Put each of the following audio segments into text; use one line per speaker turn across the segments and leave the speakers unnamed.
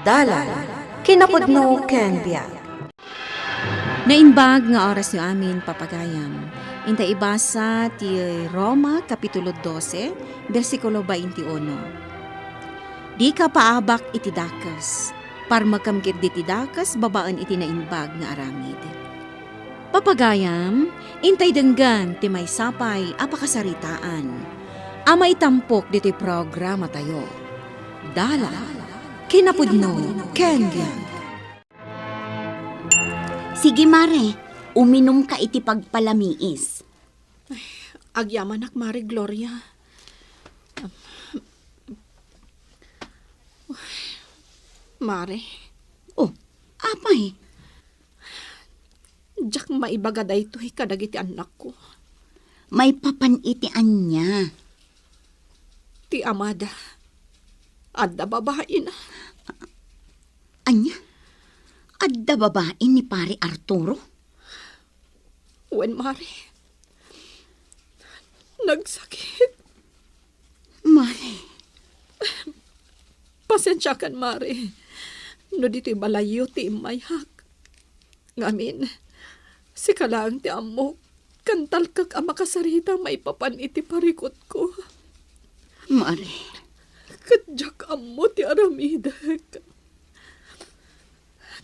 Dalan, kinapudno ken biag.
Naimbag nga oras yung amin papagayam. Inta ibasa ti Roma Kapitulo 12, versikulo 21. Di ka paabak iti dakas, par magkamkit di ti dakas, babaan iti naimbag nga aramid. Papagayam, intay denggan ti may sapay apakasaritaan. Ama itampok di ti programa tayo. Dala, kinapudno, kengyang.
Sige mare, uminom ka iti pagpalamiis.
Agyaman ak Mari Gloria. Mare,
Oh, apay,
jak maibagaday ito kadagiti anak ko.
may papanitian niya.
Ti amada. Adda babae na.
Anya? Adda babae ni pare Arturo?
Wen Mare. Nagsakit.
Mare,
Pasensya kan Mare. No dito'y balayo ti imayhak. Ngamin, si kalaang ti amo, kantal kag ama kasarita maipapan iti parikot ko.
mare,
Kadyak amo ti aramidak.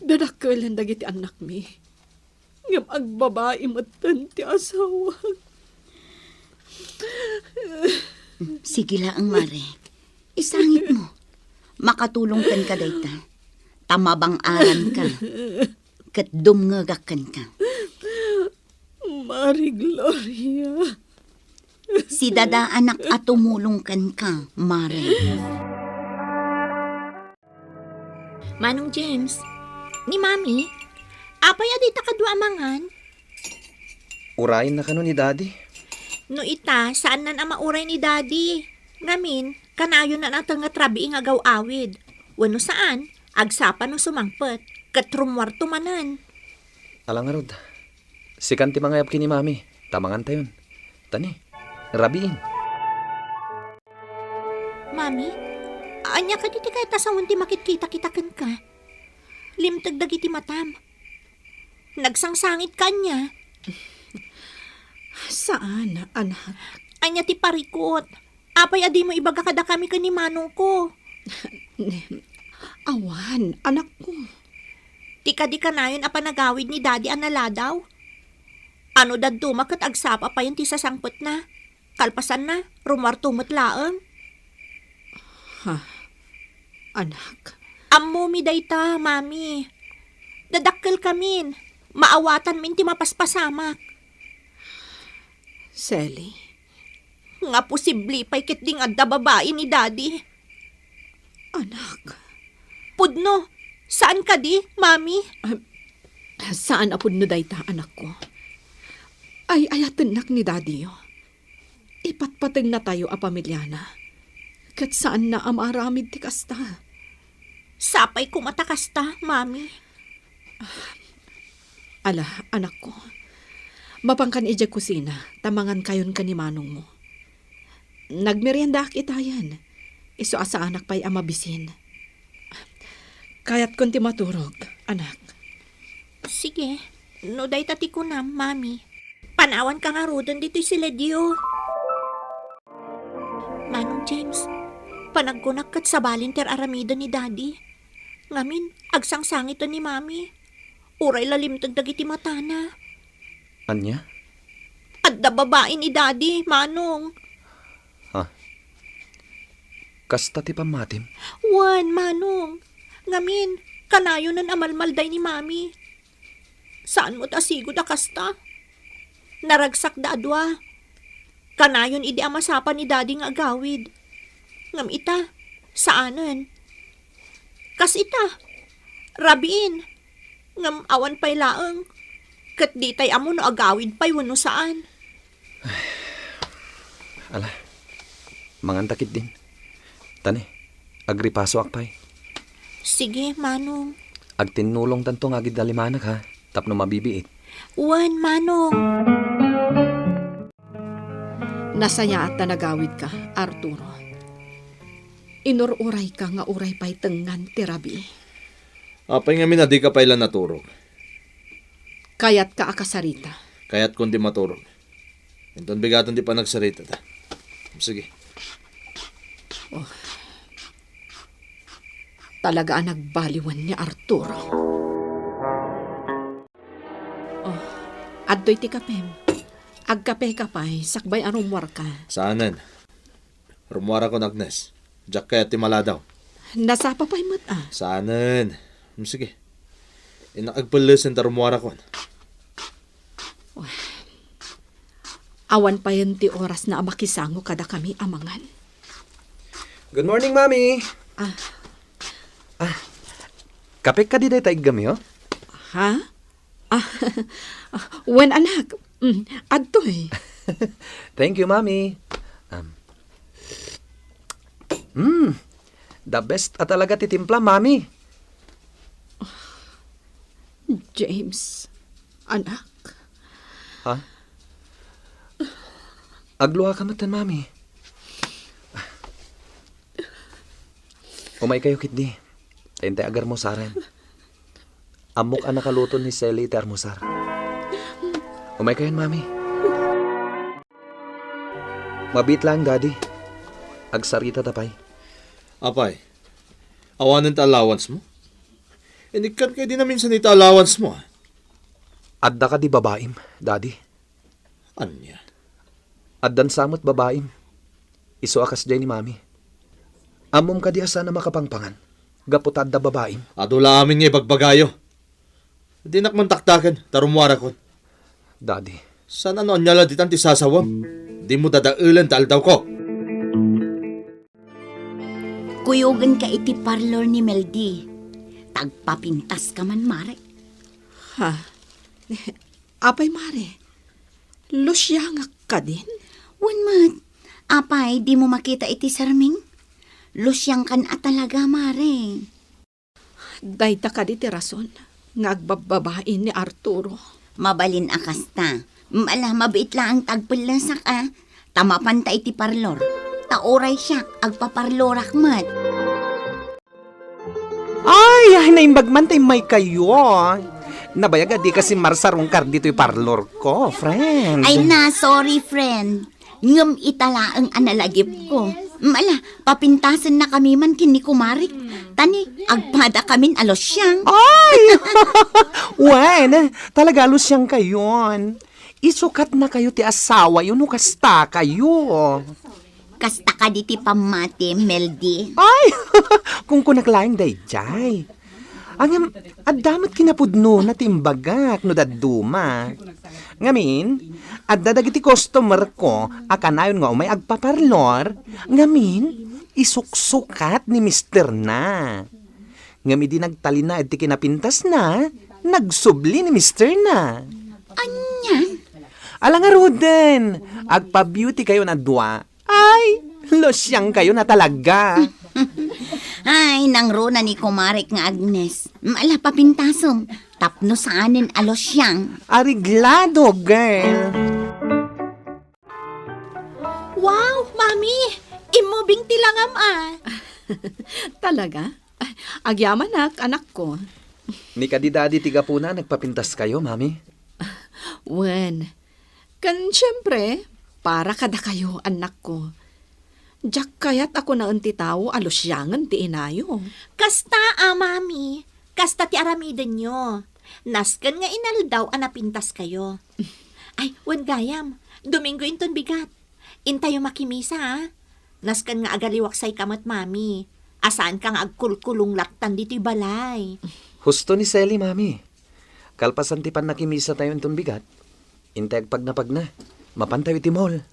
Dadakkelan dagiti anak mi. Ngam agbabae matan ti asawa.
sige lang mare. Isangit mo. Makatulong kan ka dayta. Tamabang aran ka. Kat dumngagakan ka.
Mari Gloria.
Si dada anak at tumulong kan ka, mare.
Manong James, ni Mami, apay adita kadwa mangan?
Urayin na kano ni Daddy.
No ita, saan nan ama uray ni Daddy? Ngamin, kanayo na natang nga trabi nga gaw-awid. Wano saan, agsapan no sumangpet, katrumwarto manan.
Alang nga rod. Sikan ti mangayap kini Mami. Tamangan tayon. Tani, rabiin.
Mami, anya ka diti kay tasawon ti makit-kita-kitaken ka. Limtag dagiti matam. Nagsangsangit ka niya.
Saan, anak?
Anya ti parikot. Apay adi mo ibaga kada kami ka ni manong ko.
Awan, anak ko.
Tika di ka na yun apanagawid ni Daddy analadaw. Ano dadto makat agsapa pa yung ti sasangpot na. Kalpasan na, rumartumot laang.
Anak.
Ammo mi dayta, Mami. Dadakkel kamin. Maawatan min ti mapaspasamak.
Sally.
Nga posibli pa'y kitding adda babae ni Daddy.
Anak.
Pudno, saan ka di, Mami?
Saan apod no dayta, anak ko? Ay, ayatinak ni Daddy yo. Ipatpateng na tayo a pamilyana. Kat saan na amaramid ti kasta?
Sapay kumatakas ta, Mami.
Ala, anak ko. Mapangkan ija kusina, tamangan kayon ka ni manong mo. Nagmerienda kita yan. Iso asa anak pa'y amabisin. Kayat kon ti maturog, anak.
Sige, no day tati ko na, Mami. Panawan ka nga rodan dito sila Dio. Manong James, panagkunak kat sa balinter aramida ni Daddy. Ngamin, agsangsangit ni Mami. Uray lalimtag dagiti matana.
Anya?
Adda babae ni Daddy, Manong.
Kasta ti pamatim.
Wan, Manong. Ngamin, kanayo nan amalmalday ni Mami. Saan mo tasigo da kasta? Naragsak da adwa. Kanayon idi amasapan ni Daddy nga agawid. Ngam ita, saanan? Kas ita, rabiin. Ngam awan pa'y laang. Kat di tay amo no agawid pa'y wano saan.
Ala, mangantakit din. Tani, agripaso akpay.
Sige, Manong.
Agtinulong tanto nga agid dalimanak ha. Tapno mabibiit.
Wan, Manong.
Nasaya at nagawid ka, Arturo. Inururay ka nga uray pa'y tengan ti rabi.
Apay nga di ka pa ilan naturog.
Kaya't ka akasarita.
Kaya't kundi maturog. Inton bigatan di pa nagsarita ta. Sige.
Talaga ang nagbaliwan ni Arturo. Oh, adto'y ti kapem. Agkape ka pa'y, sakbay arumwar ka.
Saanan? Rumuara ko Agnes. Jack kaya timala daw.
Nasapa pa'y mata.
Saanan? Sige. Inakagpalasan ta rumuara ko.
Awan pa yun ti oras na amakisango kada kami amangan.
Good morning, Mami. Kape ka di day taig gami, oh?
Ha? Wen anak, adto'y.
Thank you, Mami. The best at talaga titimpla, Mami.
James, anak.
Ha? Agluha ka matan, Mami. Umay kayo, Kitdi. Tente agar mo saran. Amok ang nakaluto ni Sally ti armusar. Umay kayo, Mami. Mabit lang, Daddy. Agsarita tapay.
Apay, awanan ta allowance mo? Inikan kayo din namin sa nita allowance mo.
Adda ka di babaim, Daddy.
Anya?
Addan samot babaim. Iso akas day ni Mami. Amom ka di asa na makapangpangan. Gaputad da babaim.
Adula amin nga ibagbagayo. Di nakmantaktakan, tarumwara ko.
Daddy.
Sana noon nyala di tanti sasawam. Di mo dadaulan tal daw ko.
Kuyugan ka iti parlor ni Meldy. Tagpapintas ka man, Mare.
Ha? Apay mare, lusyangak ka din?
Wan mat, apay, di mo makita iti sarming? Lusyang kan at talaga, Mare.
Dayta ka di ti rason, nga agbababain ni Arturo.
Mabalin akasta. Mabait lang ang tagpulasak Tamapan ta iti parlor. Taoray siya, agpaparlorak mat.
Ay, naimbagman tayo may kayo. Nabayag di kasi marsarong kar dito'y parlor ko, friend.
Ay na, sorry friend. Ngam itala ang analagip ko. Papintasan na kami man kini kumarik. Tani, agpada kamin alos siyang.
Ay! Wen, talaga alos siyang kayon. Isukat na kayo ti asawa yun, kasta kayo.
Kasta ka di ti pamati, Meldy.
Ay! Kung kunaklaing day jay. Ang adamat kinapudno na timbagak no daduma. Ngamin, adadagiti customer ko, akanayon nga umay agpaparlor, ngamin, isuksukat ni Mr. na. Ngami di nagtali na iti kinapintas na, nagsubli ni Mr. na.
Anya?
Alang nga Ruden, agpa-beauty kayo na dua. Ay, losyang kayo na talaga.
Ay, nang runa ni kumarik nga Agnes. Papintasom. Tapno saanin alos siyang.
Ariglado, girl.
Wow, Mami! Imubing tilangam
Talaga? Ay, agyaman anak ko.
Ni kadidadi tiga po na nagpapintas kayo, Mami.
Wen, kan syempre, para kada kayo anak ko. Diyak kaya't ako na unti tao alusyangan ti inayo.
Kasta, Mami. Kasta ti aramiden nyo. Naskan nga inaldaw anapintas kayo. Ay, wan gayam. Domingo inton bigat. Intayo makimisa, Naskan nga agaliwaksay kamat, Mami. Asaan ka nga agkulkulong laktan dito'y balay.
Husto ni Sally, Mami. Kalpasan ti pan nakimisa tayo itong bigat. Integ pag na. Mapantayo ti mall.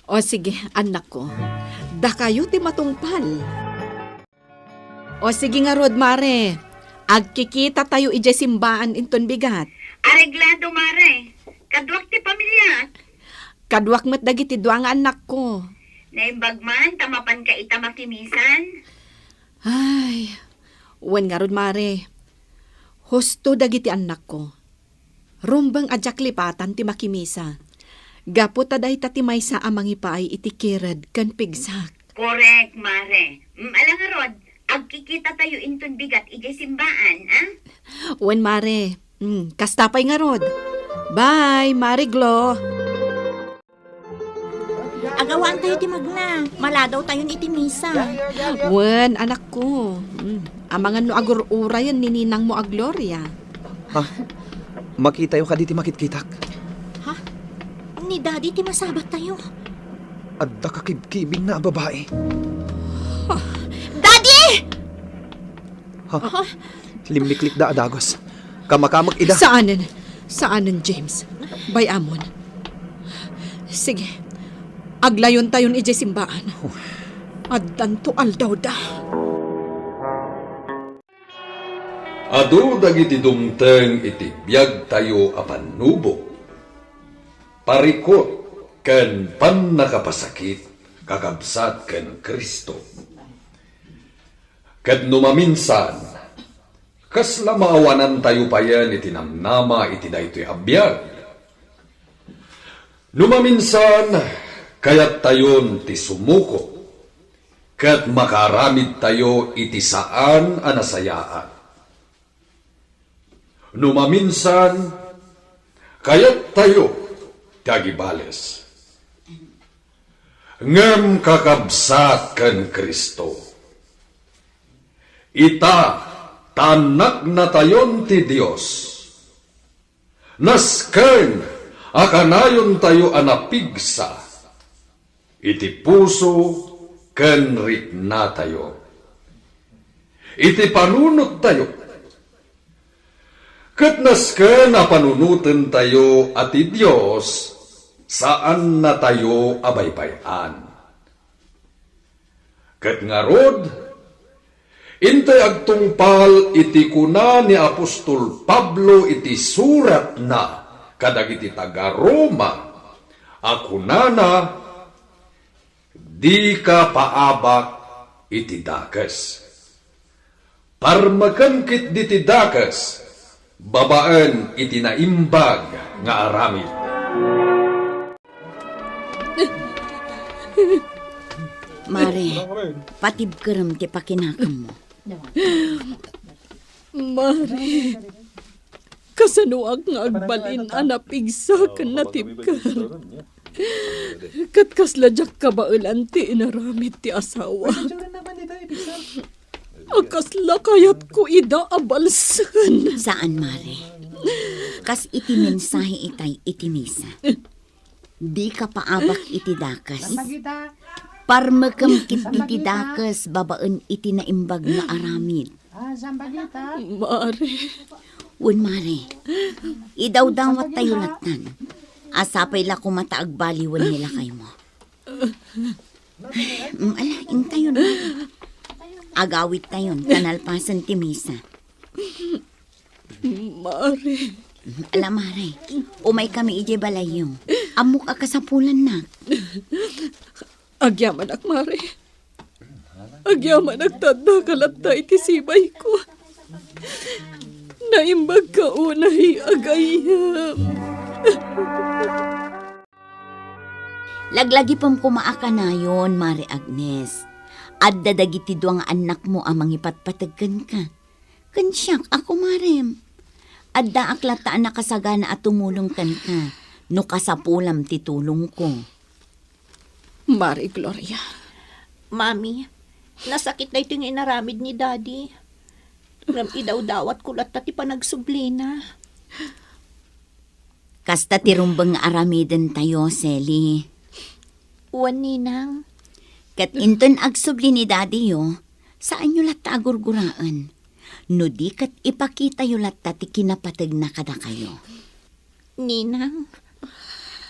O sige, anak ko. Da kayo ti matungpal. O sige nga, Rod, Mare. Agkikita tayo ije simbaan inton bigat.
Areglado, Mare. Kadwak ti pamilya.
Kadwak met dagiti dua nga anak ko.
Naimbagman, tamapan ka ita makimisan.
Ay, wen nga, Rod, Mare. Husto dagiti anak ko. Rumbang adyak lipatan ti makimisa. Gapo taday tatimay sa amang ipaay iti kirad kan pigsak.
Correct, Mare. Alang nga, Rod, Agkikita tayo inton bigat ije simbaan, ah?
Wen mare, kastapay nga rod. Bye, Mare Glo.
Agawaan tayo ti magna. Maladaw tayo ni Timisa.
Wen, anak ko. Amangan no agurura yan ni ninang mo a Gloria.
Ha? Makita yung kaditi makitkitak.
Ni Daddy ti masabat tayo.
Adda kakibkibing na babae.
Daddy!
Ha? Limliklik da adagos. Kamakamag ida.
Saanan, James? Bay amon. Sige, aglayon tayon ije simbaan. Addan to aldaw da.
Adu dagiti dumteng iti biag tayo apan nubo. Parikot ken pannakapasakit kakabsat ken Kristo. Ket numaminsan, kasla maawanan tayo pa yan iti namnama iti daytoy abiyag. Numaminsan, kayat tayon ti sumuko, ket makaramid tayo iti saan anasayaan. Numaminsan, kayat tayo ti agibales. Ngem kakabsat ken Kristo. Ita, tanak na tayon ti Dios. Nasken, akanayon tayo anapigsa. Iti puso, ken rikna tayo. Iti panunot tayo. Ket nasken a panunuten tayo ati Dios, saan na tayo abaybayan. Ket ngarod, intay agtungpal iti kuna ni Apostol Pablo iti surat na kadagiti taga Roma. Akunana, di ka paabak iti dakes. Parmakangkit diti dakes, babaan iti naimbag nga aramid.
Mare, patibkerem ti pakinakam mo.
Mare, kasanuag nga agbalin anapigsa ken natibkar. Kat kasladyak kabailan ti inaramid ti asawa. Akasla kayat ko ida abalsan.
Saan, Mare? Kas iti mensahe itay iti misa. Di ka paabak iti dakas. Parmakam kit iti dakas babaan iti naimbag nga aramid.
Mare,
Wen, Mare, idawdawat tayo latan. Asapay la kumataag-baliwan nila kayo mo. Alaing tayo na. Agawit tayo, kanalpasan ti misa.
Mare.
Alam, Mare, umay kami ije balayo. Amok akasapulan na.
Agyaman ak, Mare. Agyaman ak tanda kalatta iti sibay ko. Naimbag ka unay agayam.
Laglagi pam kumaaka na yon, Mare Agnes. Adda dagiti duang anak mo amang ipatpatagkan ka. Kansyak ako, Mare. Adda aklataan na kasagana at tumulong kan ka. No kasapulam titulong ko.
Mare Gloria.
Mami, nasakit na ito yung inaramid ni Daddy. Ram idaw-dawat kulat tati panagsublina.
Kasta tirumbang aramiden tayo, Sally.
Uwan, Ninang.
Kat inton agsubli ni Daddy yo, saan nyo lata agurguraan? No di kat ipakita yung lata ti kinapatag na kada kayo.
Ninang,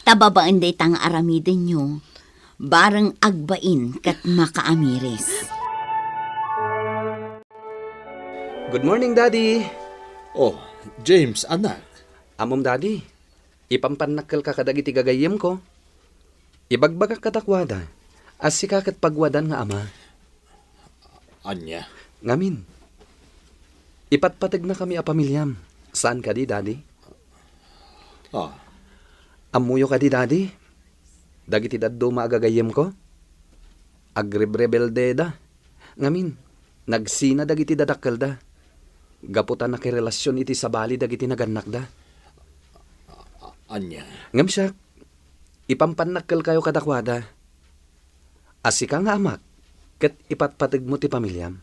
Tababaan day tang aramiden nyo, barang agbain kat makaamiris.
Good morning, Daddy.
Oh, James, anak.
Amom, Daddy. Ipampanakkel ka kadagiti gagayem ko. Ibagbagak katakwada. As si kakat pagwadan nga ama.
Anya?
Ngamin. Ipatpatag na kami a pamilyam. Saan ka di, Daddy? Amuyo ka di, Daddy? Dagiti daddo maagagayem ko? Agrebrebelde da. Ngamin.
Nagsina dagiti dadakkel da. Gaputan na relasyon iti sabali dagiti naganak da.
Anya.
Ngam siya, ipampanakkel kayo kadakwada. Asika nga amak, ket ipatpatig mo ti pamilyam.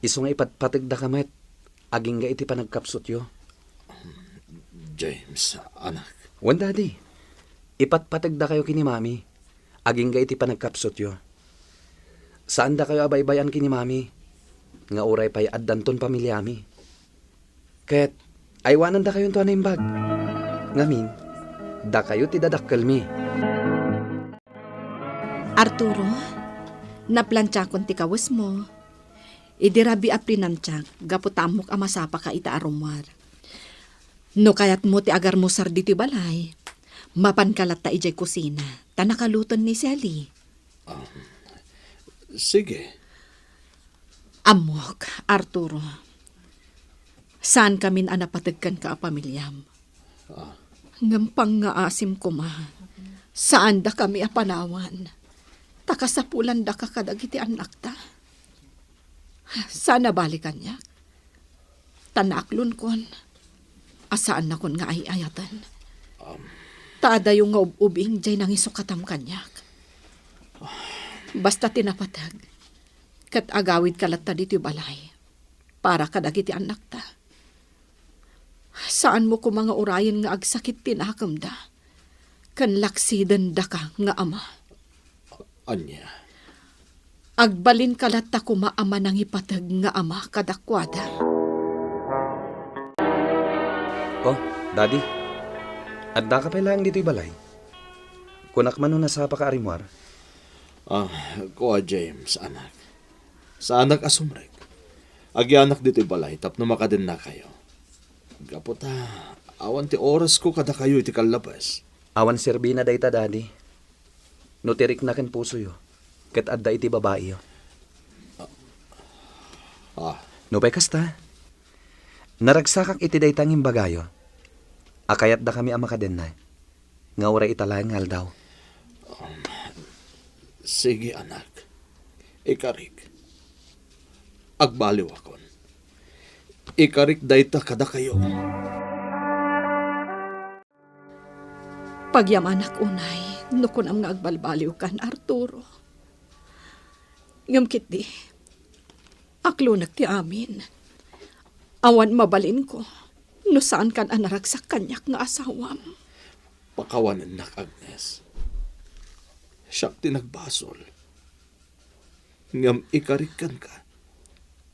Iso nga ipatpatig da kamet, aging nga iti panagkapsot yo.
James, anak.
Wan daddy, ipatpatig da kayo kini mami, aging nga iti panagkapsot yo. Saan da kayo abaybayan kini mami? Nga uray pa'y addanton pamilyami. Ket, aywanan da kayo to na imbag. Ngamin, da kayo ti dadakkel mi.
Arturo, naplantsa kon ti kawas mo. Idirabi a prinantsak, gaputamok a masapa ka ita arumwar. No kayat mo ti agar mo sardi ti balay, mapankalat ta ijay kusina, ta nakaluton ni Sally.
Sige.
Amok, Arturo. Saan kamin anapatagkan ka a pamilyam? Ngampang nga asim ko ma. Saan da kami a panawan? Takasapulan da ka kadagiti anak ta. Sana balikan niya. Tanaklon kon. Asaan na kon nga ay ayatan. Taada yung nga ubing jay nang isukatam kanyak. Basta tinapatag. Kat agawid kalat ta dito balay. Para kadagiti anak ta. Saan mo ko mga urayan nga agsakit tinakam da. Kan laksidan da ka nga ama.
Anya.
Agbalin kalat ta kumaama nang ipatag nga ama kadakwada.
Oh, daddy, adda ka pa lang dito'y balay. Kunak man na sa paka-arimwar.
Kuha James, anak. Sa anak asumrek. Agi anak dito'y balay, tapno makadin na kayo. Gaputa, awan ti oras ko kada kayo iti kalabas.
Awan serbina dayta, daddy. Nutirik na ken puso yo. Ket adda iti babae yo. No pay kasta. Naragsakak iti daytang imbagayo. Akayat da kami amakaden na. Nga ura italang ngal daw.
Sige anak. Ikarik. Agbaliw akon. Ikarik dayta kada kayo.
Pagyam anak unay, nukunam nga agbalbaliw kan Arturo. Ngamkit di, aklo nagti amin. Awan mabalin ko, no saan kan anaragsak kanyak nga asawam.
Pakawanan nak Agnes. Siyak tinagbasol. Ngam ikarikan ka.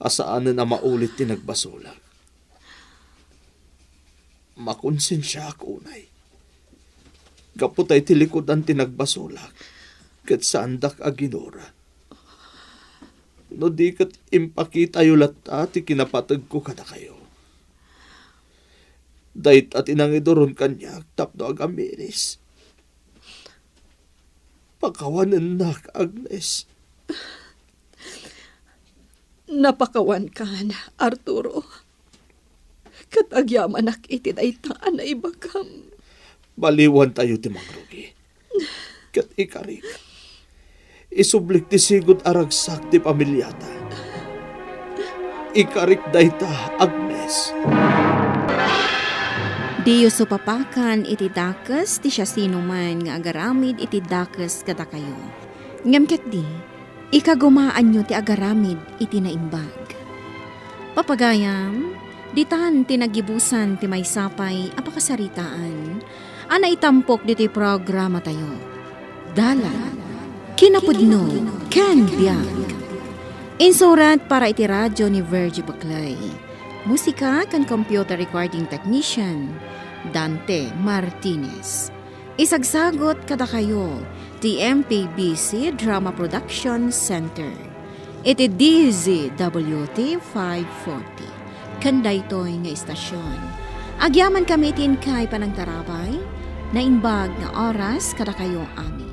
Asaanan na maulit tinagbasolak. Makonsensya ako unay. Kaputay tilikod ang tinagbasolak. Kat sandak aginora. No di kat impakita yulat ati kinapatag ko kada kayo. Dahit at inangidoron kanya tapno agaminis. Pakawanan nak Agnes.
Napakawan ka na, Arturo. Kat agyaman ak iti daytaan na ibagam.
Baliwan tayo ti mangrugi. Kat ikarik. Isublik ti sigod aragsak ti pamilyata. Ikarik dayta, Agnes.
Diyo supapakan iti dakas ti siya sinuman nga agaramid iti dakas kada kayo. Ngam ket di, ikagumaan nyo ti agaramid iti naimbag. Papagayam, ditan tinagibusan ti may sapay apakasaritaan, ana itampok diti programa tayo. Dala, kinapudno, ken biag. Insurat para iti radyo ni Virgie Baclay. Musika kan computer recording technician, Dante Martinez. Isagsagot kada kayo, ti MPBC Drama Production Center. Iti DZWT 540. Kandaytoy nga istasyon. Agyaman kami itin kay panagtarabay, na imbag na oras kada kayo amin.